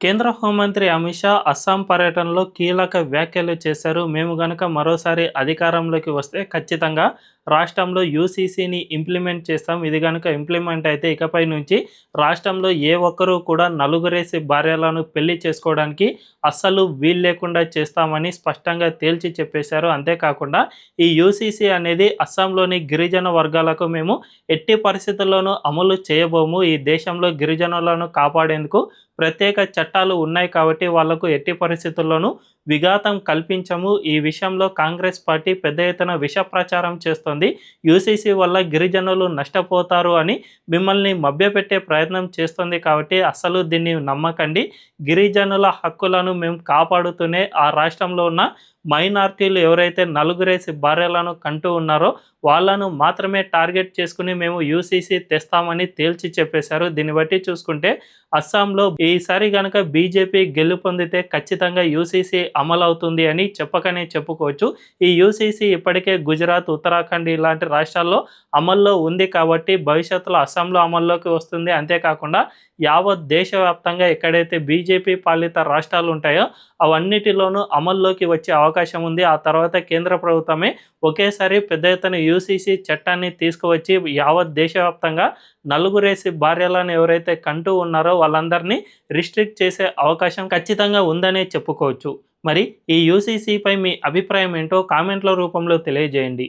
కేంద్ర హోంమంత్రి అమిత్ షా అస్సాం పర్యటనలో కీలక వ్యాఖ్యలు చేశారు. మేము గనక మరోసారి అధికారంలోకి వస్తే ఖచ్చితంగా రాష్ట్రంలో యూసీసీని ఇంప్లిమెంట్ చేస్తాం. ఇది గనక ఇంప్లిమెంట్ అయితే ఇకపై నుంచి రాష్ట్రంలో ఏ ఒక్కరూ కూడా నలుగురేసి భార్యలను పెళ్లి చేసుకోవడానికి అస్సలు వీలు లేకుండా చేస్తామని స్పష్టంగా తేల్చి చెప్పేశారు. అంతేకాకుండా ఈ యూసీసీ అనేది అస్సాంలోని గిరిజన వర్గాలకు మేము ఎట్టి పరిస్థితుల్లోనూ అమలు చేయబోము. ఈ దేశంలో గిరిజనులను కాపాడేందుకు ప్రత్యేక చట్టాలు ఉన్నాయి కాబట్టి వాళ్లకు ఎట్టి పరిస్థితుల్లోనూ విఘాతం కల్పించము. ఈ విషయంలో కాంగ్రెస్ పార్టీ పెద్ద ఎత్తున విష ప్రచారం చేస్తోంది. యూసీసీ వల్ల గిరిజనులు నష్టపోతారు అని మిమ్మల్ని మభ్యపెట్టే ప్రయత్నం చేస్తుంది కాబట్టి అస్సలు దీన్ని నమ్మకండి. గిరిజనుల హక్కులను మేము కాపాడుతూనే ఆ రాష్ట్రంలో ఉన్న మైనారిటీలు ఎవరైతే నలుగురేసి భార్యలను కంటూ ఉన్నారో వాళ్ళను మాత్రమే టార్గెట్ చేసుకుని మేము యూసీసీ తెస్తామని తేల్చి చెప్పేశారు. దీన్ని బట్టి చూసుకుంటే అస్సాంలో ఈసారి కనుక బీజేపీ గెలుపొందితే ఖచ్చితంగా యూసీసీ అమలవుతుంది అని చెప్పకనే చెప్పుకోవచ్చు. ఈ యూసీసీ ఇప్పటికే గుజరాత్, ఉత్తరాఖండ్ ఇలాంటి రాష్ట్రాల్లో అమల్లో ఉంది కాబట్టి భవిష్యత్తులో అస్సాంలో అమల్లోకి వస్తుంది. అంతేకాకుండా యావత్ దేశవ్యాప్తంగా ఎక్కడైతే బీజేపీ పాలిత రాష్ట్రాలు ఉంటాయో అవన్నిటిలోనూ అమల్లోకి వచ్చే అవకాశం ఉంది. ఆ తర్వాత కేంద్ర ప్రభుత్వమే ఒకేసారి పెద్ద ఎత్తున యూసీసీ చట్టాన్ని తీసుకువచ్చి యావత్ దేశవ్యాప్తంగా నలుగురేసి భార్యలను ఎవరైతే కంటూ ఉన్నారో వాళ్ళందరినీ రిస్ట్రిక్ట్ చేసే అవకాశం ఖచ్చితంగా ఉందనే చెప్పుకోవచ్చు. మరి ఈ యూసీసీపై మీ అభిప్రాయం ఏంటో కామెంట్ల రూపంలో తెలియజేయండి.